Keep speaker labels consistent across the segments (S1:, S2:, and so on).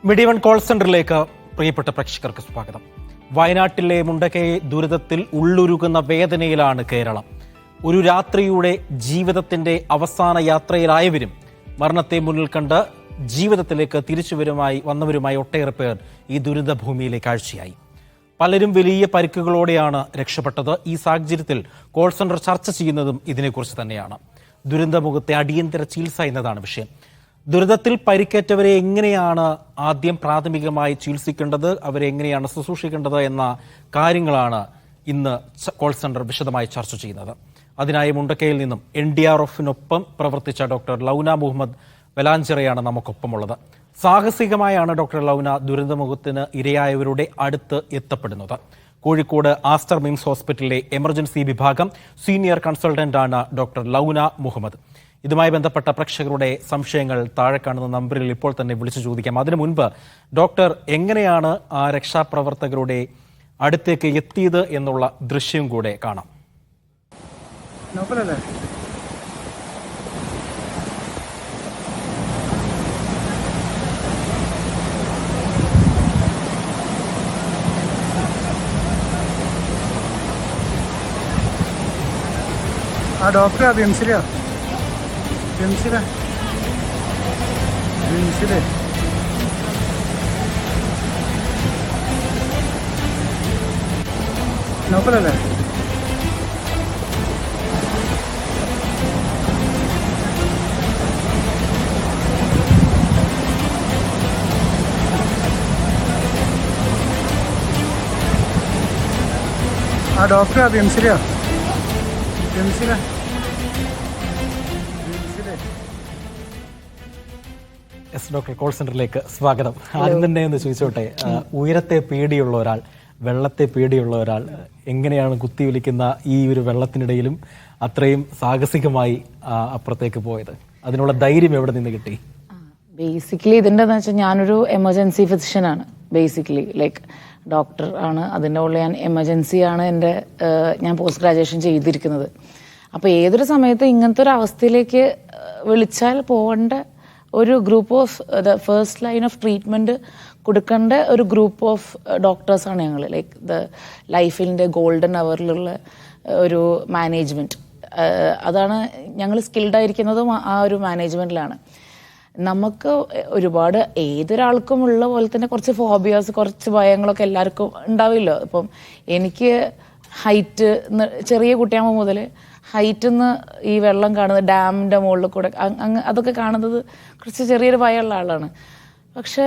S1: മിഡിവൺ call സെന്ററിലേക്ക് പ്രിയപ്പെട്ട പ്രേക്ഷകർക്ക് സ്വാഗതം. വയനാട്ടിലെ മുണ്ടക്കൈ ദുരിതത്തിൽ ഉള്ളുരുകുന്ന വേദനയിലാണ് കേരളം. ഒരു രാത്രിയുടെ ജീവിതത്തിന്റെ അവസാന യാത്രയിലായവരും മരണത്തെ മുന്നിൽ കണ്ട് ജീവിതത്തിലേക്ക് വന്നവരുമായി ഒട്ടേറെ പേർ ഈ ദുരിതഭൂമിയിലെ കാഴ്ചയായി. പലരും വലിയ പരിക്കുകളോടെയാണ് രക്ഷപ്പെട്ടത്. ഈ സാഹചര്യത്തിൽ കോൾ സെന്റർ ചർച്ച ചെയ്യുന്നതും ഇതിനെക്കുറിച്ച് തന്നെയാണ്. ദുരന്തമുഖത്തെ അടിയന്തര ചികിത്സ എന്നതാണ് വിഷയം. ദുരിതത്തിൽ പരിക്കേറ്റവരെ എങ്ങനെയാണ് ആദ്യം പ്രാഥമികമായി ചികിത്സിക്കേണ്ടത്, അവരെ എങ്ങനെയാണ് ശുശ്രൂഷിക്കേണ്ടത് എന്ന കാര്യങ്ങളാണ് ഇന്ന് കോൾ സെന്റർ വിശദമായി ചർച്ച ചെയ്യുന്നത്. അതിനായി മുണ്ടക്കയിൽ നിന്നും NDRFനൊപ്പം പ്രവർത്തിച്ച ഡോക്ടർ ലൗന മുഹമ്മദ് വെലാഞ്ചിറയാണ് നമുക്കൊപ്പമുള്ളത്. സാഹസികമായാണ് ഡോക്ടർ ലൗന ദുരന്തമുഖത്തിന് ഇരയായവരുടെ അടുത്ത് എത്തപ്പെടുന്നത്. കോഴിക്കോട് ആസ്റ്റർ മിംസ് ഹോസ്പിറ്റലിലെ എമർജൻസി വിഭാഗം സീനിയർ കൺസൾട്ടന്റാണ് ഡോക്ടർ ലൗന മുഹമ്മദ്. ഇതുമായി ബന്ധപ്പെട്ട പ്രേക്ഷകരുടെ സംശയങ്ങൾ താഴെ കാണുന്ന നമ്പറിൽ ഇപ്പോൾ തന്നെ വിളിച്ചു ചോദിക്കാം. അതിനു മുൻപ് ഡോക്ടർ എങ്ങനെയാണ് ആ രക്ഷാപ്രവർത്തകരുടെ അടുത്തേക്ക് എത്തിയത് എന്നുള്ള ദൃശ്യം കൂടെ കാണാം.
S2: ആ ഡോക്ടറെ ബിംസിലെ നോക്കലല്ലേ? ആ ഡോക്ടറെ ബിംസിലെ
S1: ഡോക്ടർ കോൾ സെന്ററിലേക്ക് സ്വാഗതം. ആദ്യം തന്നെ ഒന്ന് ചോദിച്ചോട്ടെ, ഉയരത്തെ പേടിയുള്ള ഒരാൾ, വെള്ളത്തെ പേടിയുള്ള ഒരാൾ എങ്ങനെയാണ് കുത്തിയൊലിക്കുന്ന ഈ ഒരു വെള്ളത്തിനിടയിലും അത്രയും സാഹസികമായി അപ്പുറത്തേക്ക് പോയത്? അതിനുള്ള ധൈര്യം എവിടെ നിന്ന് കിട്ടി?
S3: ബേസിക്കലി ഇതിൻ്റെ എന്ന് വെച്ചാൽ ഞാനൊരു എമർജൻസി ഫിസിഷ്യനാണ്. ബേസിക്കലി ലൈക്ക് ഡോക്ടർ ആണ്. അതിൻ്റെ ഉള്ളിൽ എമർജൻസിയാണ് ഞാൻ പോസ്റ്റ് ഗ്രാജുവേഷൻ ചെയ്തിരിക്കുന്നത്. അപ്പോൾ ഏതൊരു സമയത്തും ഇങ്ങനത്തെ ഒരു അവസ്ഥയിലേക്ക് വിളിച്ചാൽ പോകേണ്ട ഒരു group of first line of treatment കൊടുക്കേണ്ട ഒരു ഗ്രൂപ്പ് ഓഫ് ഡോക്ടേഴ്സാണ് ഞങ്ങൾ. ലൈക്ക് ലൈഫിൻ്റെ ഗോൾഡൻ അവറിലുള്ള ഒരു മാനേജ്മെൻറ്റ്, അതാണ് ഞങ്ങൾ സ്കിൽഡായിരിക്കുന്നതും ആ ഒരു മാനേജ്മെൻറ്റിലാണ്. നമുക്ക് ഒരുപാട് ഏതൊരാൾക്കും ഉള്ള പോലെ തന്നെ കുറച്ച് ഫോബിയാസ്, കുറച്ച് ഭയങ്ങളൊക്കെ എല്ലാവർക്കും ഉണ്ടാവില്ലോ. ഇപ്പം എനിക്ക് ഹൈറ്റ്, ചെറിയ കുട്ടിയാകുമ്പോൾ മുതൽ ഹൈറ്റിൽ നിന്ന് ഈ വെള്ളം കാണുന്നത്, ഡാമിൻ്റെ മുകളിൽ കൂടെ അതൊക്കെ കാണുന്നത് കുറച്ച് ചെറിയൊരു ഭയമുള്ള ആളാണ്. പക്ഷെ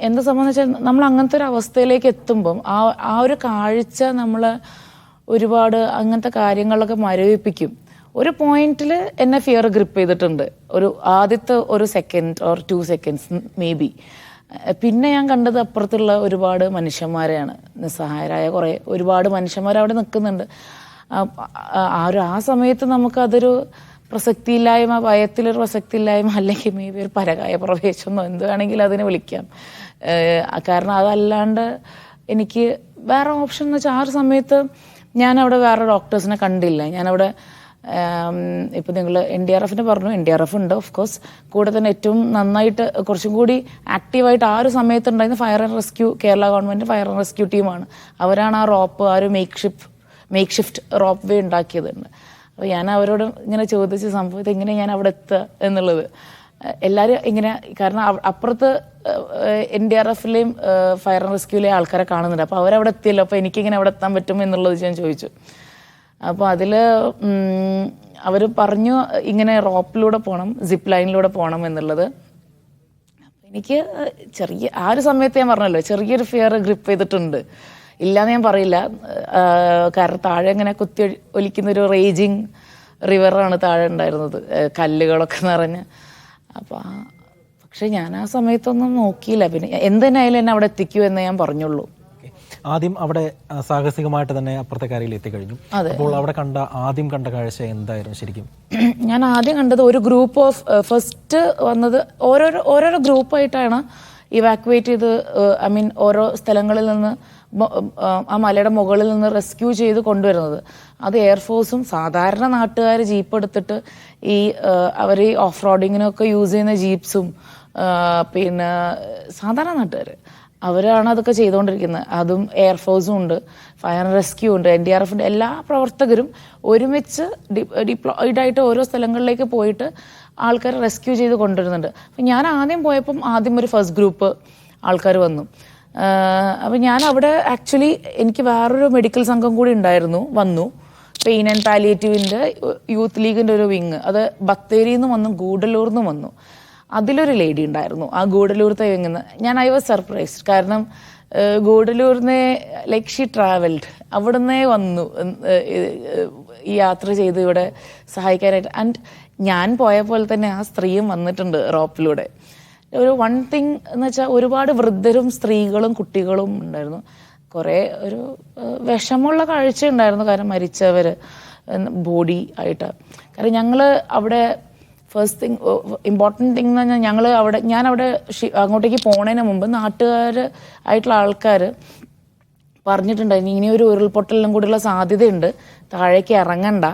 S3: എന്താ സംബന്ധിച്ചാൽ നമ്മൾ അങ്ങനത്തെ ഒരു അവസ്ഥയിലേക്ക് എത്തുമ്പം ആ ഒരു കാഴ്ച നമ്മൾ ഒരുപാട് അങ്ങനത്തെ കാര്യങ്ങളൊക്കെ മരവിപ്പിക്കും. ഒരു പോയിന്റിൽ എന്നെ ഫിയർ ഗ്രിപ്പ് ചെയ്തിട്ടുണ്ട്, ഒരു ആദ്യത്തെ ഒരു second or 2 seconds may be. പിന്നെ ഞാൻ കണ്ടത് അപ്പുറത്തുള്ള ഒരുപാട് മനുഷ്യന്മാരെയാണ്, നിസ്സഹായരായ ഒരുപാട് മനുഷ്യന്മാർ അവിടെ നിൽക്കുന്നുണ്ട്. ആ സമയത്ത് നമുക്കതൊരു പ്രസക്തിയില്ലായ്മ, ഭയത്തിലൊരു പ്രസക്തിയില്ലായ്മ, അല്ലെങ്കിൽ മേ ബി ഒരു പരകായ പ്രവേശമെന്നോ എന്ത് വേണമെങ്കിലും അതിനെ വിളിക്കാം. കാരണം അതല്ലാണ്ട് എനിക്ക് വേറെ ഓപ്ഷൻ എന്ന് വെച്ചാൽ ആ ഒരു സമയത്ത് ഞാനവിടെ വേറെ ഡോക്ടേഴ്സിനെ കണ്ടില്ല. ഞാനവിടെ ഇപ്പം നിങ്ങൾ NDRFന് പറഞ്ഞു, NDRF ഉണ്ട് ഓഫ് കോഴ്സ്. കൂടെ തന്നെ ഏറ്റവും നന്നായിട്ട് കുറച്ചും കൂടി ആക്റ്റീവായിട്ട് ആ ഒരു സമയത്ത് ഉണ്ടായിരുന്ന fire and rescue, Kerala government fire and rescue ടീമാണ്. അവരാണ് ആ റോപ്പ്, ആ ഒരു മേക്ക് ഷിഫ്റ്റ് റോപ്പ് വേ ഉണ്ടാക്കിയതുണ്ട്. അപ്പോൾ ഞാൻ അവരോട് ഇങ്ങനെ ചോദിച്ച സംഭവത്തെ എങ്ങനെ ഞാൻ അവിടെ എത്തുക എന്നുള്ളത്. എല്ലാവരും ഇങ്ങനെ, കാരണം അപ്പുറത്ത് NDRFലെയും ഫയർ ആൻഡ് റെസ്ക്യൂലെയും ആൾക്കാരെ കാണുന്നുണ്ട്. അപ്പോൾ അവരവിടെ എത്തിയല്ലോ, അപ്പോൾ എനിക്കിങ്ങനെ അവിടെ എത്താൻ പറ്റും എന്നുള്ളത് ഞാൻ ചോദിച്ചു. അപ്പോൾ അതിൽ അവർ പറഞ്ഞു ഇങ്ങനെ റോപ്പിലൂടെ പോകണം, സിപ്പ് ലൈനിലൂടെ പോകണം എന്നുള്ളത്. അപ്പോൾ എനിക്ക് ആ ഒരു സമയത്ത് ഞാൻ പറഞ്ഞല്ലോ ചെറിയൊരു ഫിയർ ഗ്രിപ്പ് ചെയ്തിട്ടുണ്ട്. ഇല്ലയെന്ന് ഞാൻ പറയില്ല. കാരണം താഴെ ഇങ്ങനെ കുത്തി ഒലിക്കുന്നൊരു റേജിങ് റിവറാണ് താഴെ ഉണ്ടായിരുന്നത്, കല്ലുകളൊക്കെ നിറഞ്ഞ്. അപ്പോൾ പക്ഷെ ഞാൻ ആ സമയത്തൊന്നും നോക്കിയില്ല. പിന്നെ എന്തിനായാലും എന്നെ അവിടെ എത്തിക്കൂ എന്ന് ഞാൻ പറഞ്ഞുള്ളൂ.
S1: ആദ്യം അവിടെ സാഹസികമായിട്ട് തന്നെ അപ്പുറത്തെ കരയിൽ എത്തിക്കഴിഞ്ഞു. അപ്പോൾ അവിടെ ആദ്യം കണ്ട കാഴ്ച എന്തായിരുന്നു ശരിക്കും?
S3: ഞാൻ ആദ്യം കണ്ടത് ഒരു ഗ്രൂപ്പ് ഓഫ്, ഫസ്റ്റ് വന്നത് ഓരോരോ ഗ്രൂപ്പായിട്ടാണ് ഇവാക്യുവേറ്റ് ചെയ്ത്, ഓരോ സ്ഥലങ്ങളിൽ നിന്ന് ആ മലയുടെ മുകളിൽ നിന്ന് റെസ്ക്യൂ ചെയ്ത് കൊണ്ടുവരുന്നത്. അത് എയർഫോഴ്സും സാധാരണ നാട്ടുകാർ ജീപ്പ് എടുത്തിട്ട് അവർ ഈ ഓഫ് റോഡിങ്ങിനൊക്കെ യൂസ് ചെയ്യുന്ന ജീപ്സും പിന്നെ സാധാരണ നാട്ടുകാർ അവരാണ് അതൊക്കെ ചെയ്തുകൊണ്ടിരിക്കുന്നത്. അതും എയർഫോഴ്സും ഉണ്ട്, ഫയർ ആൻഡ് റെസ്ക്യൂ ഉണ്ട്, NDRFിൻ്റെ എല്ലാ പ്രവർത്തകരും ഒരുമിച്ച് ഡിപ്ലോയിഡ് ആയിട്ട് ഓരോ സ്ഥലങ്ങളിലേക്ക് പോയിട്ട് ആൾക്കാരെ റെസ്ക്യൂ ചെയ്ത് കൊണ്ടുവരുന്നുണ്ട്. അപ്പം ഞാൻ ആദ്യം പോയപ്പം ഒരു ഫസ്റ്റ് ഗ്രൂപ്പ് ആൾക്കാർ വന്നു. അപ്പം ഞാൻ അവിടെ ആക്ച്വലി എനിക്ക് വേറൊരു മെഡിക്കൽ സംഘം കൂടി വന്നു പെയിൻ ആൻഡ് പാലിയേറ്റീവിൻ്റെ യൂത്ത് ലീഗിൻ്റെ ഒരു വിങ്, അത് ബത്തേരിയിൽ നിന്ന് വന്നു, ഗൂഡല്ലൂരിൽ നിന്ന് വന്നു. അതിലൊരു ലേഡി ഉണ്ടായിരുന്നു ആ ഗൂഡല്ലൂർത്തെ വിങ്ങുന്ന. ഐ വാസ് സർപ്രൈസ്ഡ്, കാരണം ഗൂഡല്ലൂരിനെ ലൈക്ക് ഷീ ട്രാവൽഡ്, അവിടുന്ന് വന്നു ഈ യാത്ര ചെയ്ത് ഇവിടെ സഹായിക്കാനായിട്ട്. ആൻഡ് ഞാൻ പോയ പോലെ തന്നെ ആ സ്ത്രീയും വന്നിട്ടുണ്ട് റോപ്പിലൂടെ. ഒരു വൺ തിങ് എന്ന് വെച്ചാൽ ഒരുപാട് വൃദ്ധരും സ്ത്രീകളും കുട്ടികളും ഉണ്ടായിരുന്നു. കുറേ ഒരു വിഷമമുള്ള കാഴ്ച ഉണ്ടായിരുന്നു, കാരണം മരിച്ചവർ ബോഡി ആയിട്ട്. കാരണം ഞങ്ങൾ അവിടെ ഫസ്റ്റ് തിങ് ഇമ്പോർട്ടൻറ്റ് തിങ് എന്ന് പറഞ്ഞാൽ ഞാൻ അവിടെ അങ്ങോട്ടേക്ക് പോണതിന് മുമ്പ് നാട്ടുകാർ ആയിട്ടുള്ള ആൾക്കാർ പറഞ്ഞിട്ടുണ്ടായിരുന്നു ഇനി ഒരു ഉരുൾപൊട്ടലിനും കൂടിയുള്ള സാധ്യതയുണ്ട്, താഴേക്ക് ഇറങ്ങണ്ട,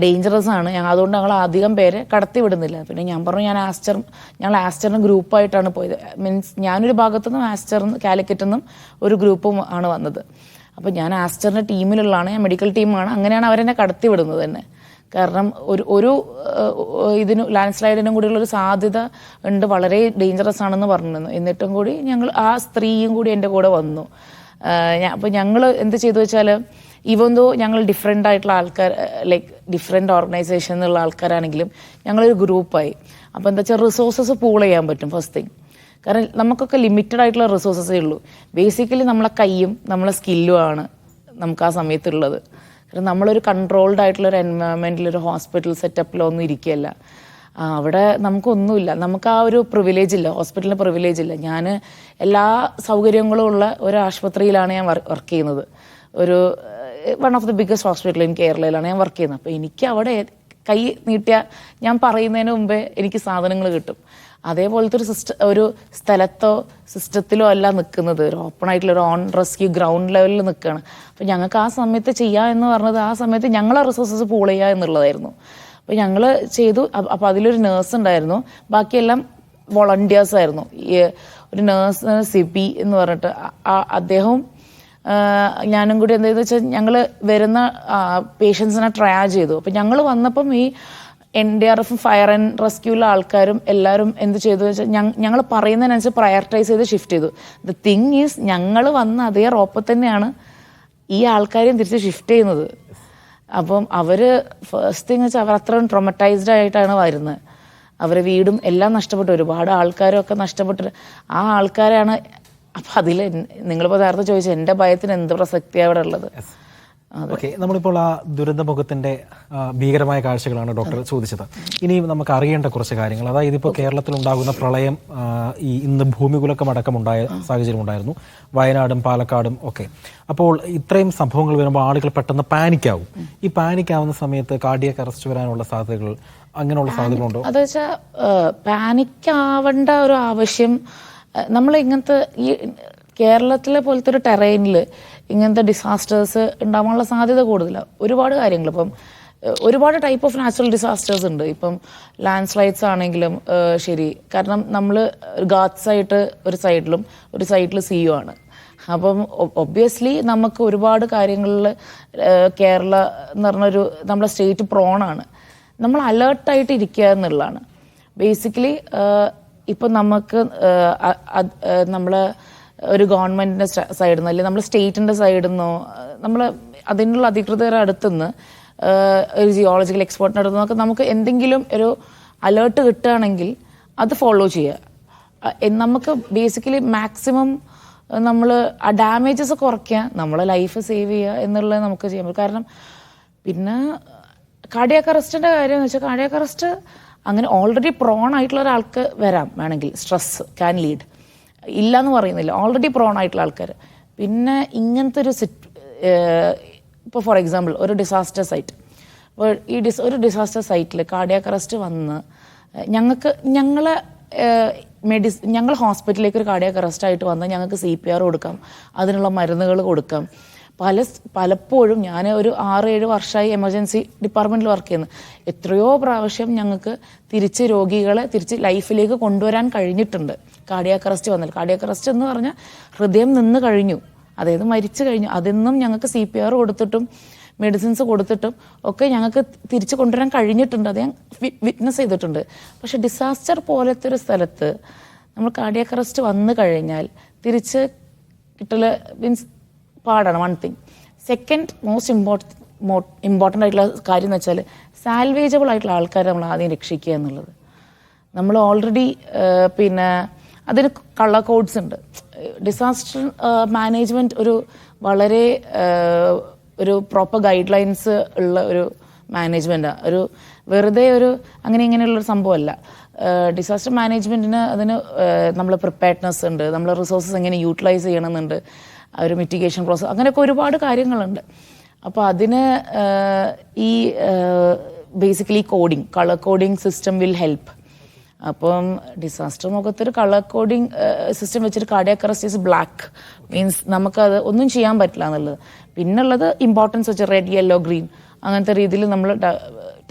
S3: ഡേഞ്ചറസ് ആണ്. അതുകൊണ്ട് ഞങ്ങൾ അധികം പേരെ കടത്തി വിടുന്നില്ല. പിന്നെ ഞാൻ പറഞ്ഞു ഞങ്ങൾ ആസ്റ്ററിന് ഗ്രൂപ്പായിട്ടാണ് പോയത്. മീൻസ് ഞാനൊരു ഭാഗത്തുനിന്നും കാലിക്കറ്റിൽ നിന്നും ഒരു ഗ്രൂപ്പും ആണ് വന്നത്. അപ്പോൾ ഞാൻ ആസ്റ്ററിൻ്റെ ടീമിലുള്ളതാണ്, ഞാൻ മെഡിക്കൽ ടീമാണ്. അങ്ങനെയാണ് അവരെന്നെ കടത്തി വിടുന്നത് തന്നെ. കാരണം ഒരു ലാൻഡ് സ്ലൈഡിനും കൂടിയുള്ളൊരു സാധ്യത ഉണ്ട്, വളരെ ഡേഞ്ചറസ് ആണെന്ന് പറഞ്ഞിരുന്നു. എന്നിട്ടും കൂടി ആ സ്ത്രീയും കൂടി എൻ്റെ കൂടെ വന്നു. അപ്പോൾ ഞങ്ങൾ എന്ത് ചെയ്തു വെച്ചാൽ, ഈവൻ ദോ ഞങ്ങൾ ഡിഫറെൻ്റ് ആയിട്ടുള്ള ആൾക്കാർ, ലൈക്ക് ഡിഫറെൻ്റ് ഓർഗനൈസേഷനിലുള്ള ആൾക്കാരാണെങ്കിലും ഞങ്ങളൊരു ഗ്രൂപ്പായി. അപ്പോൾ എന്താ വെച്ചാൽ റിസോഴ്സസ് പൂൾ ചെയ്യാൻ പറ്റും ഫസ്റ്റ് തിങ്. കാരണം നമുക്കൊക്കെ ലിമിറ്റഡ് ആയിട്ടുള്ള റിസോഴ്സസേ ഉള്ളൂ. ബേസിക്കലി നമ്മളെ കൈയും നമ്മളെ സ്കില്ലും ആണ് നമുക്ക് ആ സമയത്തുള്ളത്. കാരണം നമ്മളൊരു കൺട്രോൾഡ് ആയിട്ടുള്ള ഒരു എൻവയോൺമെൻറ്റിൽ, ഒരു ഹോസ്പിറ്റൽ സെറ്റപ്പിലോ ഒന്നും ഇരിക്കുകയല്ല. അവിടെ നമുക്കൊന്നുമില്ല, നമുക്ക് ആ ഒരു പ്രിവിലേജ് ഇല്ല, ഹോസ്പിറ്റലിൻ്റെ പ്രിവിലേജ് ഇല്ല. ഞാൻ എല്ലാ സൗകര്യങ്ങളും ഉള്ള ഒരു ആശുപത്രിയിലാണ് ഞാൻ വർക്ക് ചെയ്യുന്നത്. ഒരു one of the biggest hospital in കേരളയിലാണ് ഞാൻ വർക്ക് ചെയ്യുന്നത്. അപ്പോൾ എനിക്ക് അവിടെ കൈ നീട്ടിയാൽ ഞാൻ പറയുന്നതിന് മുമ്പേ എനിക്ക് സാധനങ്ങൾ കിട്ടും. അതേപോലത്തെ ഒരു സ്ഥലത്തോ സിസ്റ്റത്തിലോ അല്ല നിൽക്കുന്നത്, ഒരു ഓപ്പൺ ആയിട്ടുള്ള ഒരു ഓൺ റെസ്ക്യൂ ഗ്രൗണ്ട് ലെവലിൽ നിൽക്കുകയാണ്. അപ്പോൾ ഞങ്ങൾക്ക് ആ സമയത്ത് ചെയ്യുക എന്ന് പറഞ്ഞത് ആ സമയത്ത് ഞങ്ങളെ റിസോഴ്സസ് പൂൾ ചെയ്യുക എന്നുള്ളതായിരുന്നു. അപ്പോൾ ഞങ്ങൾ ചെയ്തു. അപ്പോൾ അതിലൊരു നേഴ്സ് ഉണ്ടായിരുന്നു, ബാക്കിയെല്ലാം വോളണ്ടിയേഴ്സ് ആയിരുന്നു. ഈ ഒരു നേഴ്സ് സിബി എന്ന് പറഞ്ഞിട്ട് അദ്ദേഹവും ഞാനും കൂടി എന്താണെന്ന് വെച്ചാൽ ഞങ്ങൾ വരുന്ന പേഷ്യൻസിനെ ട്രയാജ് ചെയ്തു. അപ്പോൾ ഞങ്ങൾ വന്നപ്പം ഈ NDRF ഫയർ ആൻഡ് റെസ്ക്യൂലുള്ള ആൾക്കാരും എല്ലാവരും എന്ത് ചെയ്തു വെച്ചാൽ ഞങ്ങൾ പറയുന്നതിനനുസരിച്ച് പ്രയോറിറ്റൈസ് ചെയ്ത് ഷിഫ്റ്റ് ചെയ്തു. ദ തിങ് ഈസ് ഞങ്ങൾ വന്ന അതേ റോപ്പിൽ തന്നെയാണ് ഈ ആൾക്കാരെയും തിരിച്ച് ഷിഫ്റ്റ് ചെയ്യുന്നത്. അപ്പം അവർ ഫസ്റ്റ് തിങ് വെച്ചാൽ അവർ അത്രയും ട്രോമറ്റൈസ്ഡ് ആയിട്ടാണ് വരുന്നത്. അവരെ വീടും എല്ലാം നഷ്ടപ്പെട്ടു, ഒരുപാട് ആൾക്കാരും ഒക്കെ നഷ്ടപ്പെട്ടിട്ട് ആ ആൾക്കാരാണ്. അപ്പം അതിൽ നിങ്ങളിപ്പോൾ നേരത്തെ ചോദിച്ചു എൻ്റെ ഭയത്തിന് എന്ത് പ്രസക്തിയാണ് അവിടെ ഉള്ളത്.
S1: ഓക്കെ, നമ്മളിപ്പോൾ ആ ദുരന്തമുഖത്തിന്റെ ഭീകരമായ കാഴ്ചകളാണ് ഡോക്ടർ ചോദിച്ചത്. ഇനിയും നമുക്ക് അറിയേണ്ട കുറച്ച് കാര്യങ്ങൾ, അതായത് ഇപ്പോൾ കേരളത്തിൽ ഉണ്ടാകുന്ന പ്രളയം, ഇന്ന് ഭൂമികുലുക്കം അടക്കമുണ്ടായ സാഹചര്യം ഉണ്ടായിരുന്നു, വയനാടും പാലക്കാടും ഒക്കെ. അപ്പോൾ ഇത്രയും സംഭവങ്ങൾ വരുമ്പോൾ ആളുകൾ പെട്ടെന്ന് പാനിക്കാവും. ഈ പാനിക്കാവുന്ന സമയത്ത് കാർഡിയാക് അറസ്റ്റ് വരാനുള്ള സാധ്യതകൾ, അങ്ങനെയുള്ള സാധ്യതകളുണ്ടോ?
S3: അത് വെച്ചാൽ പാനിക്കാവേണ്ട ഒരു ആവശ്യം നമ്മൾ ഇങ്ങനത്തെ ഈ കേരളത്തിലെ പോലത്തെ ഒരു ടെറൈനിൽ ഇങ്ങനത്തെ ഡിസാസ്റ്റേഴ്സ് ഉണ്ടാവാനുള്ള സാധ്യത കൂടുതലാണ്. ഒരുപാട് കാര്യങ്ങൾ, ഇപ്പം ഒരുപാട് ടൈപ്പ് ഓഫ് നാച്ചുറൽ ഡിസാസ്റ്റേഴ്സ് ഉണ്ട്. ഇപ്പം ലാൻഡ് സ്ലൈഡ്സ് ആണെങ്കിലും ശരി, കാരണം നമ്മൾ ഗാറ്റ്സ് ആയിട്ട് ഒരു സൈഡിൽ സീയും ആണ്. അപ്പം ഒബ്വിയസ്ലി നമുക്ക് ഒരുപാട് കാര്യങ്ങളിൽ കേരള എന്ന് പറഞ്ഞൊരു നമ്മുടെ സ്റ്റേറ്റ് പ്രോണാണ്. നമ്മൾ അലേർട്ടായിട്ട് ഇരിക്കുക എന്നുള്ളതാണ് ബേസിക്കലി. ഇപ്പം നമുക്ക് നമ്മൾ ഒരു ഗവൺമെൻറ്റിൻ്റെ സൈഡിൽ നിന്ന് അല്ലെങ്കിൽ നമ്മൾ സ്റ്റേറ്റിൻ്റെ സൈഡിൽ നിന്നോ നമ്മൾ അതിനുള്ള അധികൃതരുടെ അടുത്തുനിന്ന് ഒരു ജിയോളജിക്കൽ എക്സ്പേർട്ടിൻ്റെ അടുത്ത് നിന്നൊക്കെ നമുക്ക് എന്തെങ്കിലും ഒരു അലേർട്ട് കിട്ടുകയാണെങ്കിൽ അത് ഫോളോ ചെയ്യുക. നമുക്ക് ബേസിക്കലി മാക്സിമം നമ്മൾ ആ ഡാമേജസ് കുറയ്ക്കുക, നമ്മളെ ലൈഫ് സേവ് ചെയ്യുക എന്നുള്ളത് നമുക്ക് ചെയ്യാൻ പറ്റും. കാരണം പിന്നെ കാർഡിയാക് അറസ്റ്റിൻ്റെ കാര്യം എന്ന് വെച്ചാൽ കാർഡിയാക് അറസ്റ്റ് അങ്ങനെ ഓൾറെഡി പ്രോൺ ആയിട്ടുള്ള ഒരാൾക്ക് വരാം, വേണമെങ്കിൽ സ്ട്രെസ് ക്യാൻ ലീഡ്, ഇല്ലയെന്ന് പറയുന്നില്ല, ഓൾറെഡി പ്രോൺ ആയിട്ടുള്ള ആൾക്കാർ. പിന്നെ ഇങ്ങനത്തെ ഒരു ഇപ്പോൾ ഫോർ എക്സാമ്പിൾ ഒരു ഡിസാസ്റ്റർ സൈറ്റ്, അപ്പോൾ ഒരു ഡിസാസ്റ്റർ സൈറ്റിൽ കാർഡിയാക് അറസ്റ്റ് വന്ന് ഞങ്ങൾ ഹോസ്പിറ്റലിലേക്ക് ഒരു കാർഡിയാക് അറസ്റ്റ് ആയിട്ട് വന്നാൽ ഞങ്ങൾക്ക് CPR കൊടുക്കാം, അതിനുള്ള മരുന്നുകൾ കൊടുക്കാം. പലപ്പോഴും ഞാൻ ഒരു 6-7 വർഷമായി എമർജൻസി ഡിപ്പാർട്ട്മെൻറ്റിൽ വർക്ക് ചെയ്യുന്നു. എത്രയോ പ്രാവശ്യം ഞങ്ങൾക്ക് തിരിച്ച് രോഗികളെ തിരിച്ച് ലൈഫിലേക്ക് കൊണ്ടുവരാൻ കഴിഞ്ഞിട്ടുണ്ട്. കാർഡിയാക് അറസ്റ്റ് വന്നാൽ, കാർഡിയാക് അറസ്റ്റ് എന്ന് പറഞ്ഞാൽ ഹൃദയം നിന്ന് കഴിഞ്ഞു, അതായത് മരിച്ചു കഴിഞ്ഞു. അതൊന്നും ഞങ്ങൾക്ക് CPR കൊടുത്തിട്ടും മെഡിസിൻസ് കൊടുത്തിട്ടും ഒക്കെ ഞങ്ങൾക്ക് തിരിച്ചു കൊണ്ടുവരാൻ കഴിഞ്ഞിട്ടുണ്ട്. അത് ഞാൻ വിറ്റ്നസ് ചെയ്തിട്ടുണ്ട്. പക്ഷെ ഡിസാസ്റ്റർ പോലത്തെ ഒരു സ്ഥലത്ത് നമ്മൾ കാർഡിയാക് അറസ്റ്റ് വന്നു കഴിഞ്ഞാൽ തിരിച്ച് കിട്ടല് മീൻസ് പാടാണ്. 1 തിങ്. സെക്കൻഡ് മോസ്റ്റ് ഇമ്പോർട്ടൻ്റ് ആയിട്ടുള്ള കാര്യം എന്ന് വെച്ചാൽ സാൽവേജബിൾ ആയിട്ടുള്ള ആൾക്കാരെ നമ്മൾ ആദ്യം രക്ഷിക്കുക എന്നുള്ളത്. നമ്മൾ ഓൾറെഡി പിന്നെ അതിന് കളർ കോഡ്സ് ഉണ്ട്. ഡിസാസ്റ്റർ മാനേജ്മെൻറ്റ് ഒരു വളരെ ഒരു പ്രോപ്പർ ഗൈഡ് ലൈൻസ് ഉള്ള ഒരു മാനേജ്മെൻറ്റാണ്. ഒരു വെറുതെ ഒരു അങ്ങനെ ഇങ്ങനെയുള്ളൊരു സംഭവമല്ല. ഡിസാസ്റ്റർ മാനേജ്മെൻറ്റിന് അതിന് നമ്മൾ പ്രിപ്പയർഡ്നെസ് ഉണ്ട്, നമ്മൾ റിസോഴ്സസ് എങ്ങനെ യൂട്ടിലൈസ് ചെയ്യണമെന്നുണ്ട്, ഒരു മിറ്റിഗേഷൻ പ്രോസസ്, അങ്ങനെയൊക്കെ ഒരുപാട് കാര്യങ്ങളുണ്ട്. അപ്പോൾ അതിന് ഈ basically coding, colour coding system will help. അപ്പം ഡിസാസ്റ്റർ മുഖത്തൊരു കളർ കോഡിങ് സിസ്റ്റം വെച്ചിട്ട് cardiac arrest is black means നമുക്കത് ഒന്നും ചെയ്യാൻ പറ്റില്ല എന്നുള്ളത്. പിന്നുള്ളത് ഇമ്പോർട്ടൻസ് വെച്ച് റെഡ്, യെല്ലോ, ഗ്രീൻ അങ്ങനത്തെ രീതിയിൽ നമ്മൾ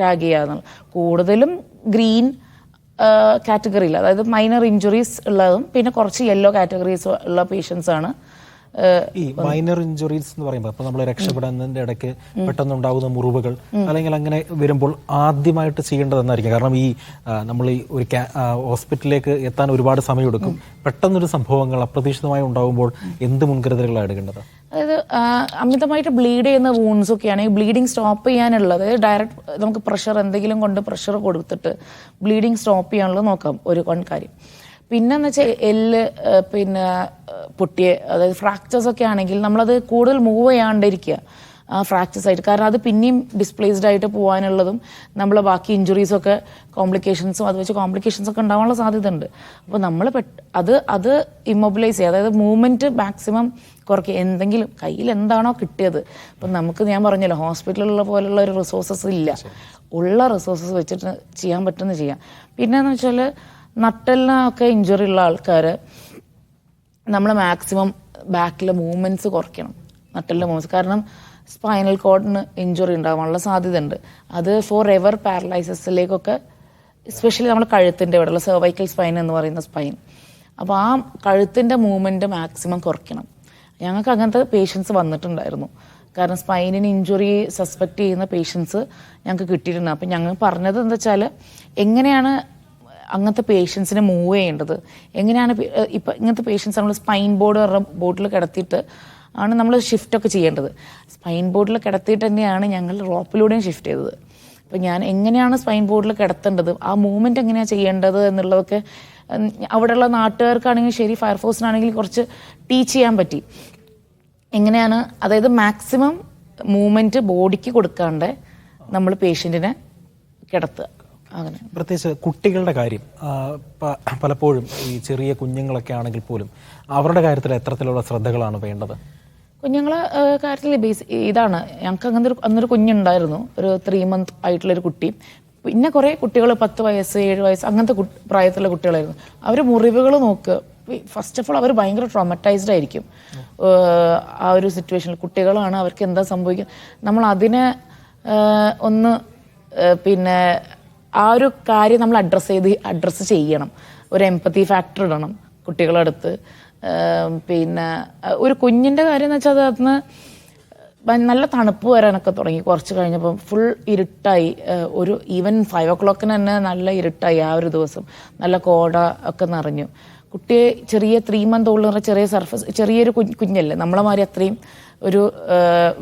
S3: ടാഗ് ചെയ്യാന്നുള്ളത്. കൂടുതലും ഗ്രീൻ കാറ്റഗറിയിൽ, അതായത് മൈനർ ഇഞ്ചുറീസ് ഉള്ളതും പിന്നെ കുറച്ച് യെല്ലോ കാറ്റഗറീസ് ഉള്ള പേഷ്യൻസ് ആണ്.
S1: ഈ മൈനർ ഇഞ്ചുറീസ് എന്ന് പറയുമ്പോൾ അപ്പൊ നമ്മൾ രക്ഷപ്പെടുന്നതിന്റെ ഇടയ്ക്ക് പെട്ടെന്നുണ്ടാകുന്ന മുറിവുകൾ അല്ലെങ്കിൽ അങ്ങനെ വരുമ്പോൾ ആദ്യമായിട്ട് ചെയ്യേണ്ടതെന്നായിരിക്കും. കാരണം ഈ നമ്മൾ ഈ ഒരു ഹോസ്പിറ്റലിലേക്ക് എത്താൻ ഒരുപാട് സമയമെടുക്കും. പെട്ടെന്നൊരു സംഭവങ്ങൾ അപ്രതീക്ഷിതമായി ഉണ്ടാകുമ്പോൾ എന്ത് മുൻകരുതലുകളാണ് എടുക്കേണ്ടത്?
S3: അതായത് അമിതമായിട്ട് ബ്ലീഡ് ചെയ്യുന്ന വൂൺസ് ഒക്കെയാണ് ഈ ബ്ലീഡിങ് സ്റ്റോപ്പ് ചെയ്യാനുള്ളത്. അതായത് ഡയറക്റ്റ് നമുക്ക് പ്രഷർ എന്തെങ്കിലും കൊണ്ട് പ്രഷർ കൊടുത്തിട്ട് ബ്ലീഡിങ് സ്റ്റോപ്പ് ചെയ്യാനുള്ളത് നോക്കാം, ഒരു കാര്യം. പിന്നെന്ന് വെച്ചാൽ എല്ല് പിന്നെ പൊട്ടിയ, അതായത് ഫ്രാക്ചേഴ്സ് ഒക്കെ ആണെങ്കിൽ നമ്മളത് കൂടുതൽ മൂവ് ചെയ്യാണ്ടിരിക്കുക ആ ഫ്രാക്ചേഴ്സ് ആയിട്ട്. കാരണം അത് പിന്നെയും ഡിസ്പ്ലേസ്ഡ് ആയിട്ട് പോകാനുള്ളതും നമ്മൾ ബാക്കി ഇഞ്ചുറീസൊക്കെ കോംപ്ലിക്കേഷൻസും അത് വെച്ച് കോംപ്ലിക്കേഷൻസ് ഒക്കെ ഉണ്ടാവാനുള്ള സാധ്യത ഉണ്ട്. അപ്പോൾ നമ്മൾ അത് ഇമ്മൊബിലൈസ് ചെയ്യുക, അതായത് മൂവ്മെൻറ്റ് മാക്സിമം കുറയ്ക്കുക. എന്തെങ്കിലും കയ്യിൽ എന്താണോ കിട്ടിയത്, ഇപ്പം നമുക്ക് ഞാൻ പറഞ്ഞല്ലോ ഹോസ്പിറ്റലിലുള്ള പോലുള്ള ഒരു റിസോഴ്സസ് ഇല്ല, ഉള്ള റിസോഴ്സസ് വെച്ചിട്ട് ചെയ്യാൻ പറ്റുന്ന ചെയ്യാം. പിന്നെയെന്ന് വെച്ചാൽ നട്ടെല്ലിനൊക്കെ ഇഞ്ചുറി ഉള്ള ആൾക്കാർ നമ്മൾ മാക്സിമം ബാക്കിലെ മൂവ്മെൻറ്റ്സ് കുറയ്ക്കണം, നട്ടെല്ലിൻ്റെ മൂവ്മെൻറ്റ്സ്. കാരണം സ്പൈനൽ കോഡിന് ഇഞ്ചുറി ഉണ്ടാവാനുള്ള സാധ്യത ഉണ്ട്. അത് ഫോർ എവർ പാരലൈസിസിലേക്കൊക്കെ, എസ്പെഷ്യലി നമ്മൾ കഴുത്തിൻ്റെ ഇവിടെയുള്ള സെർവൈക്കൽ സ്പൈൻ എന്ന് പറയുന്ന സ്പൈൻ, അപ്പോൾ ആ കഴുത്തിൻ്റെ മൂവ്മെൻറ്റ് മാക്സിമം കുറയ്ക്കണം. ഞങ്ങൾക്ക് അങ്ങനത്തെ പേഷ്യൻസ് വന്നിട്ടുണ്ടായിരുന്നു. കാരണം സ്പൈനിന് ഇഞ്ചുറി സസ്പെക്റ്റ് ചെയ്യുന്ന പേഷ്യൻസ് ഞങ്ങൾക്ക് കിട്ടിയിട്ടുണ്ട്. അപ്പം ഞങ്ങൾ പറഞ്ഞത് എന്താ വെച്ചാൽ എങ്ങനെയാണ് അങ്ങനത്തെ പേഷ്യൻസിനെ മൂവ് ചെയ്യേണ്ടത്, എങ്ങനെയാണ് ഇപ്പം ഇങ്ങനത്തെ പേഷ്യൻസ് നമ്മൾ സ്പൈൻ ബോർഡ് പറഞ്ഞ ബോർഡിൽ കിടത്തിയിട്ട് ആണ് നമ്മൾ ഷിഫ്റ്റൊക്കെ ചെയ്യേണ്ടത്. സ്പൈൻ ബോർഡിൽ കിടത്തിയിട്ട് തന്നെയാണ് ഞങ്ങൾ റോപ്പിലൂടെയും ഷിഫ്റ്റ് ചെയ്തത്. അപ്പം ഞാൻ എങ്ങനെയാണ് സ്പൈൻ ബോർഡിൽ കിടത്തേണ്ടത്, ആ മൂവ്മെൻറ്റ് എങ്ങനെയാണ് ചെയ്യേണ്ടത് എന്നുള്ളതൊക്കെ അവിടെയുള്ള നാട്ടുകാർക്കാണെങ്കിൽ ശരി, ഫയർഫോഴ്സിനാണെങ്കിൽ കുറച്ച് ടീച്ച് ചെയ്യാൻ പറ്റി. എങ്ങനെയാണ്, അതായത് മാക്സിമം മൂവ്മെൻറ്റ് ബോഡിക്ക് കൊടുക്കാണ്ട് നമ്മൾ പേഷ്യൻറ്റിനെ കിടത്തുക. അങ്ങനെ
S1: പ്രത്യേകിച്ച് കുട്ടികളുടെ കാര്യം പലപ്പോഴും ഈ ചെറിയ കുഞ്ഞുങ്ങളൊക്കെ ആണെങ്കിൽ പോലും അവരുടെ കാര്യത്തിൽ എത്തരത്തിലുള്ള ശ്രദ്ധകളാണ് വേണ്ടത്?
S3: കുഞ്ഞുങ്ങളെ കാര്യത്തിൽ ഇതാണ്, ഞങ്ങൾക്ക് അങ്ങനത്തെ അന്നൊരു കുഞ്ഞുണ്ടായിരുന്നു, ഒരു 3 month ആയിട്ടുള്ളൊരു കുട്ടി. പിന്നെ കുറേ കുട്ടികൾ 10 വയസ്സ് 7 വയസ്സ് അങ്ങനത്തെ പ്രായത്തിലുള്ള കുട്ടികളായിരുന്നു. അവർ മുറിവുകൾ നോക്കുക, ഫസ്റ്റ് ഓഫ് ഓൾ അവർ ഭയങ്കര ട്രോമറ്റൈസ്ഡ് ആയിരിക്കും ആ ഒരു സിറ്റുവേഷനിൽ. കുട്ടികളാണ്, അവർക്ക് എന്താ സംഭവിക്കുക, നമ്മൾ അതിനെ ഒന്ന് പിന്നെ ആ ഒരു കാര്യം നമ്മൾ അഡ്രസ്സ് ചെയ്യണം. ഒരു എംപത്തി ഫാക്ടർ ഇടണം കുട്ടികളുടെ അടുത്ത്. പിന്നെ ഒരു കുഞ്ഞിൻ്റെ കാര്യം എന്ന് വെച്ചാൽ അതിന് നല്ല തണുപ്പ് വരാനൊക്കെ തുടങ്ങി. കുറച്ച് കഴിഞ്ഞപ്പോൾ ഫുൾ ഇരുട്ടായി, ഒരു ഈവൻ 5 o'clock തന്നെ നല്ല ഇരുട്ടായി. ആ ഒരു ദിവസം നല്ല കോട ഒക്കെ നിറഞ്ഞു. കുട്ടിയെ ചെറിയ 3 month old എന്ന് പറഞ്ഞാൽ ചെറിയ സർഫസ്, ചെറിയൊരു കുഞ്ഞല്ലേ, നമ്മളെ മാതിരി അത്രയും ഒരു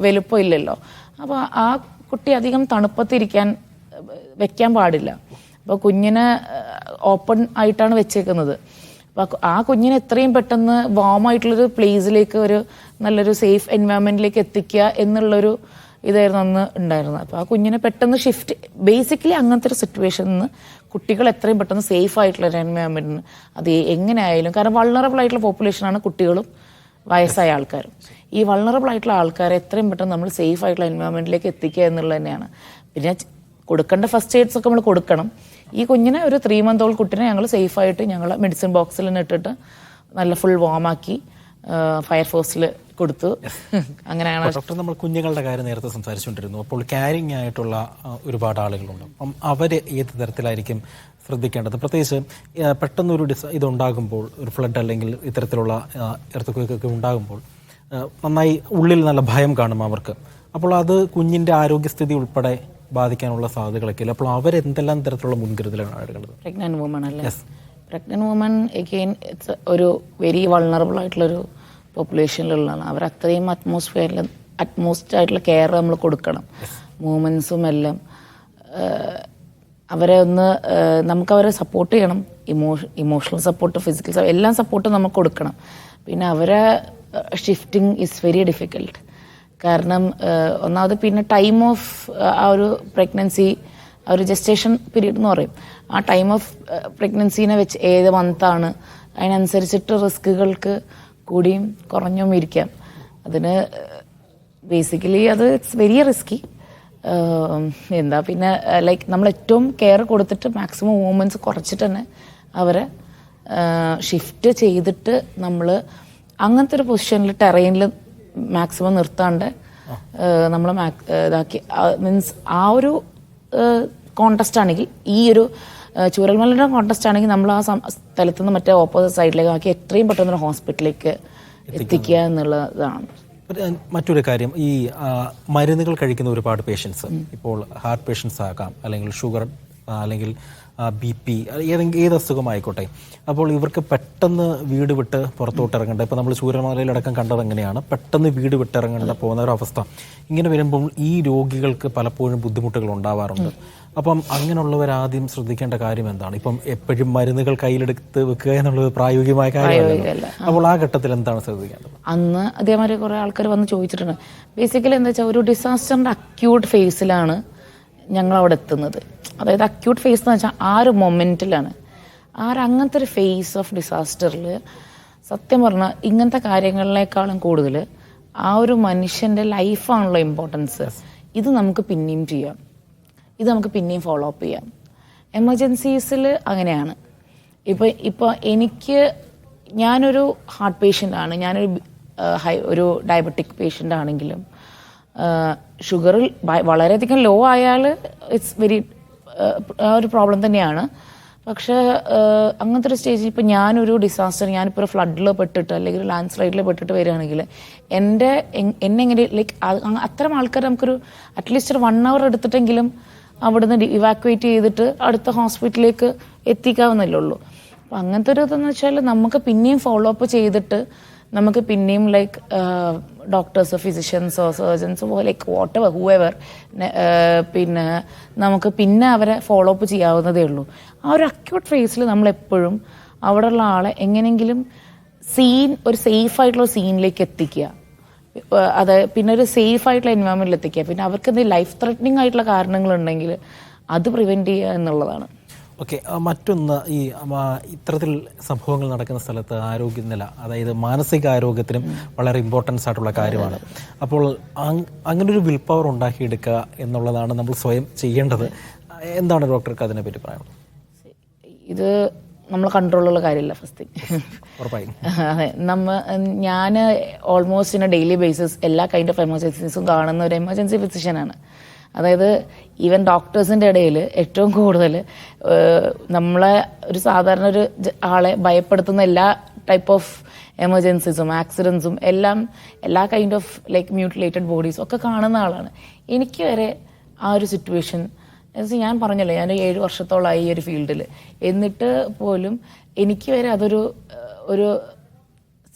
S3: വലുപ്പം ഇല്ലല്ലോ. അപ്പോൾ ആ കുട്ടി അധികം തണുപ്പത്തിരിക്കാൻ വെക്കാൻ പാടില്ല. അപ്പോൾ കുഞ്ഞിനെ ഓപ്പൺ ആയിട്ടാണ് വെച്ചേക്കുന്നത്. അപ്പോൾ ആ കുഞ്ഞിനെ എത്രയും പെട്ടെന്ന് വാമായിട്ടുള്ളൊരു പ്ലേസിലേക്ക്, ഒരു നല്ലൊരു സേഫ് എൻവയറമെൻറ്റിലേക്ക് എത്തിക്കുക എന്നുള്ളൊരു ഇതായിരുന്നു അന്ന് ഉണ്ടായിരുന്നത്. അപ്പോൾ ആ കുഞ്ഞിനെ പെട്ടെന്ന് ഷിഫ്റ്റ്, ബേസിക്കലി അങ്ങനത്തെ ഒരു സിറ്റുവേഷനിൽ നിന്ന് കുട്ടികൾ എത്രയും പെട്ടെന്ന് സേഫ് ആയിട്ടുള്ള ഒരു എൻവയറമെൻറ്റിന് അത് എങ്ങനെയായാലും, കാരണം വൾണറബിൾ ആയിട്ടുള്ള പോപ്പുലേഷനാണ് കുട്ടികളും വയസ്സായ ആൾക്കാരും. ഈ വൾണറബിൾ ആയിട്ടുള്ള ആൾക്കാരെ എത്രയും പെട്ടെന്ന് നമ്മൾ സേഫ് ആയിട്ടുള്ള എൻവയറമെൻറ്റിലേക്ക് എത്തിക്കുക എന്നുള്ളത് തന്നെയാണ്. പിന്നെ കൊടുക്കേണ്ട ഫസ്റ്റ് എയ്ഡ്സ് ഒക്കെ നമ്മൾ കൊടുക്കണം. ഈ കുഞ്ഞിനെ, ഒരു 3 month old കുട്ടീനെ ഞങ്ങൾ സേഫായിട്ട് ഞങ്ങൾ മെഡിസിൻ ബോക്സിൽ തന്നെ ഇട്ടിട്ട് നല്ല ഫുൾ വാമാക്കി ഫയർഫോഴ്സിൽ കൊടുത്തു. അങ്ങനെയാണ്.
S1: ഡോക്ടർ, നമ്മൾ കുഞ്ഞുങ്ങളുടെ കാര്യം നേരത്തെ സംസാരിച്ചുകൊണ്ടിരുന്നു. അപ്പോൾ ക്യാരിങ് ആയിട്ടുള്ള ഒരുപാട് ആളുകളുണ്ട്. അപ്പം അവർ ഏത് തരത്തിലായിരിക്കും ശ്രദ്ധിക്കേണ്ടത്? പ്രത്യേകിച്ച് പെട്ടെന്നൊരു ഇതുണ്ടാകുമ്പോൾ, ഒരു ഫ്ലഡ് അല്ലെങ്കിൽ ഇത്തരത്തിലുള്ള എർത്തുക്വേക്കൊക്കെ ഉണ്ടാകുമ്പോൾ നന്നായി ഉള്ളിൽ നല്ല ഭയം കാണും അവർക്ക്. അപ്പോൾ അത് കുഞ്ഞിൻ്റെ ആരോഗ്യസ്ഥിതി ഉൾപ്പെടെ ബാധിക്കാനുള്ള സാധ്യതകളൊക്കെ ഇല്ല. അപ്പോൾ അവരെന്തെല്ലാം തരത്തിലുള്ള മുൻകരുതലാണ് എടുക്കേണ്ടത്?
S3: പ്രഗ്നന്റ് വുമൺ അല്ലേ? പ്രഗ്നന്റ് വുമൺ എഗെയിൻ ഇറ്റ്സ് ഒരു വെരി വൾണറബിൾ ആയിട്ടുള്ളൊരു പോപ്പുലേഷനിലുള്ളതാണ്. അവർ അത്രയും അറ്റ്മോസ്റ്റ് ആയിട്ടുള്ള കെയർ നമ്മൾ കൊടുക്കണം. മൂവ്മെൻറ്റ്സും എല്ലാം അവരെ നമുക്കവരെ സപ്പോർട്ട് ചെയ്യണം. ഇമോഷണൽ സപ്പോർട്ട്, ഫിസിക്കൽ സപ്പോർട്ട്, എല്ലാം സപ്പോർട്ടും നമുക്ക് കൊടുക്കണം. പിന്നെ അവരെ ഷിഫ്റ്റിംഗ് ഈസ് വെരി ഡിഫിക്കൽട്ട്. കാരണം ഒന്നാമത് പിന്നെ ടൈം ഓഫ് ആ ഒരു പ്രഗ്നൻസി, ആ ഒരു ജസ്റ്റേഷൻ പീരീഡ് എന്ന് പറയും, ആ ടൈം ഓഫ് പ്രഗ്നൻസീനെ വെച്ച് ഏത് മന്താണ് അതിനനുസരിച്ചിട്ട് റിസ്കുകൾക്ക് കൂടിയും കുറഞ്ഞും ഇരിക്കാം. അതിന് ബേസിക്കലി അത് ഇറ്റ്സ് വെരി റിസ്കി. എന്താ പിന്നെ ലൈക്ക് നമ്മൾ ഏറ്റവും കെയർ കൊടുത്തിട്ട് മാക്സിമം മൂവ്മെൻറ്റ്സ് കുറച്ചിട്ട് തന്നെ അവരെ ഷിഫ്റ്റ് ചെയ്തിട്ട് നമ്മൾ അങ്ങനത്തെ ഒരു പൊസിഷനിൽ ടെറൈനിൽ മാക്സിമം നിർത്താണ്ട് നമ്മൾ ഇതാക്കി, മീൻസ് ആ ഒരു കോണ്ടസ്റ്റ് ആണെങ്കിൽ, ഈ ഒരു ചൂരൽമലയുടെ കോണ്ടസ്റ്റ് ആണെങ്കിൽ നമ്മൾ ആ സ്ഥലത്ത് നിന്ന് മറ്റേ ഓപ്പോസിറ്റ് സൈഡിലേക്ക് ആക്കി എത്രയും പെട്ടെന്ന് ഹോസ്പിറ്റലിലേക്ക് എത്തിക്കുക എന്നുള്ളതാണ്.
S1: മറ്റൊരു കാര്യം, ഈ മരുന്നുകൾ കഴിക്കുന്ന ഒരുപാട് പേഷ്യൻസ്, ഇപ്പോൾ ഹാർട്ട് പേഷ്യൻസ് ആകാം, അല്ലെങ്കിൽ ഷുഗർ, അല്ലെങ്കിൽ BP, ഏത് അസുഖമായിക്കോട്ടെ. അപ്പോൾ ഇവർക്ക് പെട്ടെന്ന് വീട് വിട്ട് പുറത്തോട്ട് ഇറങ്ങേണ്ട, ഇപ്പോൾ നമ്മൾ ചൂരൽമലയിലടക്കം കണ്ടത് എങ്ങനെയാണ്, പെട്ടെന്ന് വീട് വിട്ടിറങ്ങേണ്ട പോകുന്ന ഒരവസ്ഥ. ഇങ്ങനെ വരുമ്പോൾ ഈ രോഗികൾക്ക് പലപ്പോഴും ബുദ്ധിമുട്ടുകൾ ഉണ്ടാവാറുണ്ട്. അപ്പം അങ്ങനെയുള്ളവർ ആദ്യം ശ്രദ്ധിക്കേണ്ട കാര്യം എന്താണ്? ഇപ്പം എപ്പോഴും മരുന്നുകൾ കയ്യിലെടുത്ത് വെക്കുക എന്നുള്ളത് പ്രായോഗികമായ കാര്യമല്ല. അപ്പോൾ ആ ഘട്ടത്തിൽ എന്താണ് ശ്രദ്ധിക്കേണ്ടത്?
S3: അന്ന് അതേമാതിരി കുറേ ആൾക്കാർ വന്ന് ചോദിച്ചിട്ടുണ്ട്. ബേസിക്കലി എന്താ വെച്ചാൽ ഒരു ഡിസാസ്റ്ററിൻ്റെ അക്യൂട്ട് ഫേസിലാണ് ഞങ്ങൾ അവിടെ എത്തുന്നത്. അതായത് അക്യൂട്ട് ഫേസ് എന്ന് വെച്ചാൽ ആ ഒരു മൊമെൻറ്റിലാണ്. അങ്ങനത്തെ ഒരു ഫേസ് ഓഫ് ഡിസാസ്റ്ററിൽ സത്യം പറഞ്ഞാൽ ഇങ്ങനത്തെ കാര്യങ്ങളിനേക്കാളും കൂടുതൽ ആ ഒരു മനുഷ്യൻ്റെ ലൈഫാണല്ലോ ഇമ്പോർട്ടൻസ്. ഇത് നമുക്ക് പിന്നെയും ചെയ്യാം, ഇത് നമുക്ക് പിന്നെയും ഫോളോ അപ്പ് ചെയ്യാം. എമർജൻസീസിൽ അങ്ങനെയാണ്. ഇപ്പോൾ ഞാനൊരു ഹാർട്ട് പേഷ്യൻ്റ് ആണ്, ഒരു ഡയബറ്റിക് പേഷ്യൻ്റ് ആണെങ്കിലും ഷുഗറിൽ വളരെയധികം ലോ ആയാൽ ഇറ്റ്സ് വെരി ഒരു പ്രോബ്ലം തന്നെയാണ്. പക്ഷേ അങ്ങനത്തെ ഒരു സ്റ്റേജിൽ ഇപ്പോൾ ഞാനിപ്പോൾ ഒരു ഫ്ലഡിൽ പെട്ടിട്ട് അല്ലെങ്കിൽ ലാൻഡ് സ്ലൈഡിൽ പെട്ടിട്ട് വരികയാണെങ്കിൽ എന്നെ എങ്ങനെ ലൈക്ക് അത്തരം ആൾക്കാർ നമുക്കൊരു അറ്റ്ലീസ്റ്റ് ഒരു 1 hour എടുത്തിട്ടെങ്കിലും അവിടുന്ന് ഇവാക്വേറ്റ് ചെയ്തിട്ട് അടുത്ത ഹോസ്പിറ്റലിലേക്ക് എത്തിക്കാവുന്നല്ലേ ഉള്ളൂ. അപ്പം അങ്ങനത്തെ ഒരു ഇതെന്ന് വെച്ചാൽ നമുക്ക് പിന്നെയും ഫോളോ അപ്പ് ചെയ്തിട്ട് നമുക്ക് പിന്നെയും ലൈക്ക് ഡോക്ടേഴ്സോ ഫിസിഷ്യൻസോ സർജൻസോ ലൈക്ക് വാട്ട് എവർ ഹൂഎവർ പിന്നെ നമുക്ക് പിന്നെ അവരെ ഫോളോ അപ്പ് ചെയ്യാവുന്നതേ ഉള്ളൂ. ആ ഒരു അക്യൂട്ട് ഫേസിൽ നമ്മളെപ്പോഴും അവിടെയുള്ള ആളെ എങ്ങനെയെങ്കിലും ഒരു സേഫ് ആയിട്ടുള്ള സീനിലേക്ക് എത്തിക്കുക. പിന്നെ ഒരു സേഫ് ആയിട്ടുള്ള എൻവയോൺമെൻറ്റിൽ എത്തിക്കുക. പിന്നെ അവർക്ക് എന്തെങ്കിലും ലൈഫ് ത്രെറ്റനിങ് ആയിട്ടുള്ള കാരണങ്ങളുണ്ടെങ്കിൽ അത് പ്രിവെൻറ്റ് ചെയ്യുക എന്നുള്ളതാണ്.
S1: ഓക്കെ, മറ്റൊന്ന്, ഈ ഇത്തരത്തിൽ സംഭവങ്ങൾ നടക്കുന്ന സ്ഥലത്ത് ആരോഗ്യനില, അതായത് മാനസിക ആരോഗ്യത്തിനും വളരെ ഇമ്പോർട്ടൻസ് ആയിട്ടുള്ള കാര്യമാണ്. അപ്പോൾ അങ്ങനൊരു വിൽ പവർ ഉണ്ടാക്കിയെടുക്കുക എന്നുള്ളതാണ് നമ്മൾ സ്വയം ചെയ്യേണ്ടത്. എന്താണ് ഡോക്ടർക്ക് അതിനെപ്പറ്റി പറയാനുള്ളത്?
S3: ഇത് നമ്മൾ കൺട്രോളുള്ള കാര്യമില്ല ഫസ്റ്റ് തിങ്.
S1: ഉറപ്പായും
S3: അതെ, ഞാൻ almost in A daily basis എല്ലാ കൈൻഡ് ഓഫ് എമർജൻസീസും കാണുന്ന ഒരു എമർജൻസി ഫിസിഷ്യനാണ്. അതായത് ഈവൻ ഡോക്ടേഴ്സിൻ്റെ ഇടയിൽ ഏറ്റവും കൂടുതൽ നമ്മളെ ഒരു സാധാരണ ഒരു ആളെ ഭയപ്പെടുത്തുന്ന എല്ലാ ടൈപ്പ് ഓഫ് എമർജൻസീസും ആക്സിഡൻസും എല്ലാ കൈൻഡ് ഓഫ് ലൈക്ക് മ്യൂട്ടിലേറ്റഡ് ബോഡീസും ഒക്കെ കാണുന്ന ആളാണ്. എനിക്ക് വരെ ആ ഒരു സിറ്റുവേഷൻ, ഞാൻ പറഞ്ഞല്ലോ ഞാൻ 7 വർഷത്തോളമായി ഈ ഒരു ഫീൽഡിൽ, എന്നിട്ട് പോലും എനിക്ക് വരെ ഒരു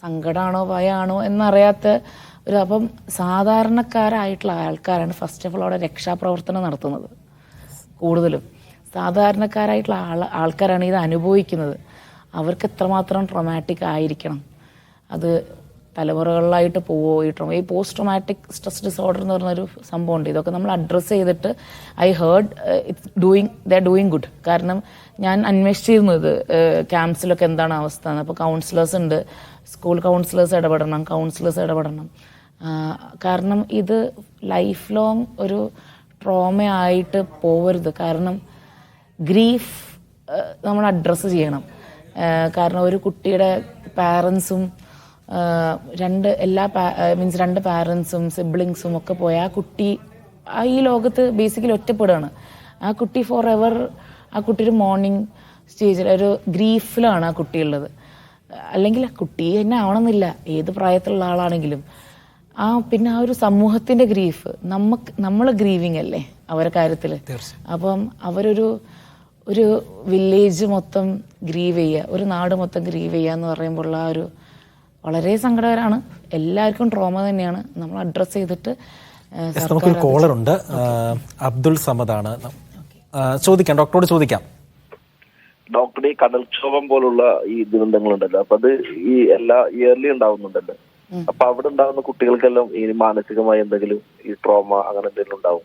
S3: സങ്കടമാണോ ഭയമാണോ എന്നറിയാത്ത അപ്പം സാധാരണക്കാരായിട്ടുള്ള ആൾക്കാരാണ് ഫസ്റ്റ് ഓഫ് ഓൾ അവിടെ രക്ഷാപ്രവർത്തനം നടത്തുന്നത്. കൂടുതലും സാധാരണക്കാരായിട്ടുള്ള ആൾക്കാരാണ് ഇത് അനുഭവിക്കുന്നത്. അവർക്ക് എത്രമാത്രം ട്രോമാറ്റിക് ആയിരിക്കണം, അത് തലമുറകളിലായിട്ട് പോവോ. ഈ പോസ്റ്റ് ട്രോമാറ്റിക് സ്ട്രെസ് ഡിസോർഡർ എന്ന് പറഞ്ഞൊരു സംഭവമുണ്ട്. ഇതൊക്കെ നമ്മൾ അഡ്രസ്സ് ചെയ്തിട്ട് I heard they are doing good. കാരണം ഞാൻ അന്വേഷിച്ചിരുന്നു ഇത് ക്യാമ്പ്സിലൊക്കെ എന്താണ് അവസ്ഥ എന്ന്. അപ്പോൾ കൗൺസിലേഴ്സ് ഉണ്ട്, സ്കൂൾ കൗൺസിലേഴ്സ് ഇടപെടണം. കാരണം ഇത് ലൈഫ് ലോങ് ഒരു ട്രോമയായിട്ട് പോവരുത്. കാരണം ഗ്രീഫ് നമ്മൾ അഡ്രസ്സ് ചെയ്യണം. കാരണം ഒരു കുട്ടിയുടെ പാരൻസും രണ്ട് പാരൻസും സിബ്ലിങ്സും ഒക്കെ പോയ ആ കുട്ടി ഈ ലോകത്ത് ബേസിക്കലി ഒറ്റപ്പെടുകയാണ്. ആ കുട്ടി ഫോർ എവർ, ആ കുട്ടി ഒരു മോർണിംഗ് സ്റ്റേജിൽ ഒരു ഗ്രീഫിലാണ് ആ കുട്ടിയുള്ളത്. അല്ലെങ്കിൽ ആ കുട്ടി തന്നെ ആവണമെന്നില്ല, ഏത് പ്രായത്തിലുള്ള ആളാണെങ്കിലും. പിന്നെ ആ ഒരു സമൂഹത്തിൻ്റെ ഗ്രീഫ്, നമ്മൾ ഗ്രീവിങ് അല്ലേ അവരുടെ കാര്യത്തിൽ. അപ്പം ഒരു വില്ലേജ് മൊത്തം ഗ്രീവ് ചെയ്യുക, ഒരു നാട് മൊത്തം ഗ്രീവ് ചെയ്യുക എന്ന് പറയുമ്പോൾ ആ ഒരു വളരെ സങ്കടകരമാണ്. എല്ലാവർക്കും ട്രോമ തന്നെയാണ്. നമ്മൾ അഡ്രസ്സ് ചെയ്തിട്ട്
S1: നമുക്കൊരു കോളറുണ്ട്, അബ്ദുൾ സമദാണ്. ചോദിക്കാം, ഡോക്ടറോട് ചോദിക്കാം.
S4: ഡോക്ടർ, ഈ കടൽക്ഷോഭം പോലുള്ള ഈ ദുരന്തങ്ങളുണ്ടല്ലോ, അപ്പൊ അത് ഈ എല്ലാ ഇയർലി ഉണ്ടാവുന്നുണ്ടല്ലോ, അപ്പൊ അവിടെ ഉണ്ടാവുന്ന കുട്ടികൾക്കെല്ലാം ഈ മാനസികമായി എന്തെങ്കിലും ഈ ട്രോമ അങ്ങനെ എന്തെങ്കിലും ഉണ്ടാവും?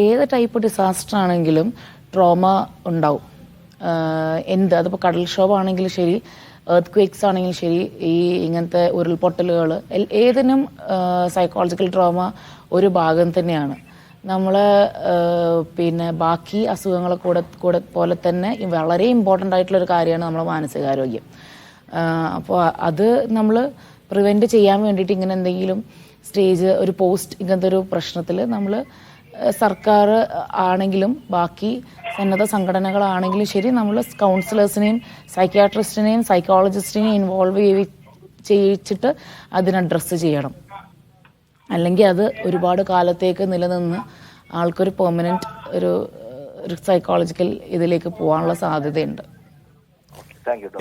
S3: ഏത് ടൈപ്പ് ഡിസാസ്റ്റർ ആണെങ്കിലും ട്രോമ ഉണ്ടാവും. അതിപ്പോൾ കടൽക്ഷോഭം ആണെങ്കിലും ശരി, എർത്ത് ക്വേക്സ് ആണെങ്കിലും ശരി, ഈ ഇങ്ങനത്തെ ഉരുൾപൊട്ടലുകൾ, ഏതിനും സൈക്കോളജിക്കൽ ട്രോമ ഒരു ഭാഗം തന്നെയാണ്. പിന്നെ ബാക്കി അസുഖങ്ങളെ കൂടെ പോലെ തന്നെ വളരെ ഇമ്പോർട്ടൻ്റ് ആയിട്ടുള്ളൊരു കാര്യമാണ് നമ്മുടെ മാനസികാരോഗ്യം. അപ്പോൾ അത് നമ്മൾ പ്രിവെൻറ്റ് ചെയ്യാൻ വേണ്ടിയിട്ട് ഇങ്ങനെ എന്തെങ്കിലും ഒരു പോസ്റ്റ് ഇങ്ങനത്തെ ഒരു പ്രശ്നത്തിൽ നമ്മൾ സർക്കാർ ആണെങ്കിലും ബാക്കി സന്നദ്ധ സംഘടനകളാണെങ്കിലും ശരി, നമ്മൾ കൗൺസിലേഴ്സിനെയും സൈക്യാട്രിസ്റ്റിനെയും സൈക്കോളജിസ്റ്റിനെയും ഇൻവോൾവ് ചെയ്യിച്ചിട്ട് അതിനെ അഡ്രസ്സ് ചെയ്യണം. അല്ലെങ്കിൽ അത് ഒരുപാട് കാലത്തേക്ക് നിലനിന്ന് ആൾക്കൊരു പെർമനൻറ്റ് ഒരു സൈക്കോളജിക്കൽ ഇതിലേക്ക് പോകാനുള്ള സാധ്യതയുണ്ട്.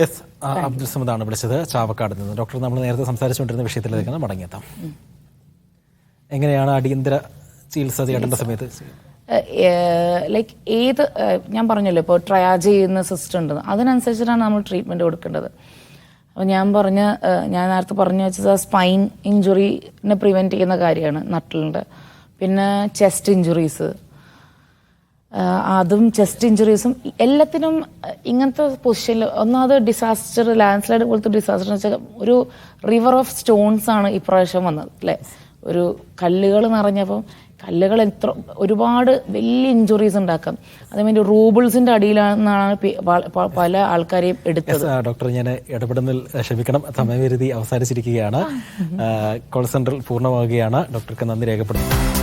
S1: യെസ്, അബ്ദുൾ സമദാണ് വിളിച്ചത്, ചാവക്കാട് നിന്ന്. ഡോക്ടർ, നമ്മൾ നേരത്തെ സംസാരിച്ചുകൊണ്ടിരുന്ന വിഷയത്തിലേക്ക് മടങ്ങിയെത്താം. എങ്ങനെയാണ് അടിയന്തര ചികിത്സ ചെയ്യേണ്ട സമയത്ത്?
S3: ഞാൻ പറഞ്ഞല്ലോ, ഇപ്പോൾ ട്രയാജ് ചെയ്യുന്ന സിസ്റ്റം ഉണ്ട്, അതിനനുസരിച്ചിട്ടാണ് നമ്മൾ ട്രീറ്റ്മെൻറ്റ് കൊടുക്കേണ്ടത്. അപ്പോൾ ഞാൻ നേരത്തെ പറഞ്ഞു വെച്ചത് സ്പൈൻ ഇഞ്ചുറിനെ പ്രിവെൻറ്റ് ചെയ്യുന്ന കാര്യമാണ്, നട്ടലിൻ്റെ. പിന്നെ ചെസ്റ്റ് ഇഞ്ചുറീസ്, അതും ചെസ്റ്റ് ഇഞ്ചുറീസും എല്ലാത്തിനും ഇങ്ങനത്തെ പൊസിഷനിൽ ഒന്നാമത് ഡിസാസ്റ്റർ, ലാൻഡ് സ്ലൈഡ് പോലത്തെ ഡിസാസ്റ്റർ എന്ന് വെച്ചാൽ ഒരു റിവർ ഓഫ് സ്റ്റോൺസ് ആണ് ഇപ്രാവശ്യം വന്നത് അല്ലേ. ഒരു കല്ലുകൾ നിറഞ്ഞപ്പം കല്ലുകൾ ഒരുപാട് വലിയ ഇഞ്ചുറീസ് ഉണ്ടാക്കാം. അതേമാതിരി റൂബിൾസിന്റെ അടിയിലാണെന്നാണ് പല ആൾക്കാരെയും എടുത്തത്.
S1: ഡോക്ടർ, ഞാൻ ഇടപെടുന്നതിൽ ക്ഷമിക്കണം, സമയപരിധി അവസാനിച്ചിരിക്കുകയാണ്. കോൾ സെന്ററിൽ പൂർണ്ണമാവുകയാണ്. ഡോക്ടർക്ക് നന്ദി രേഖപ്പെടുത്തുന്നു.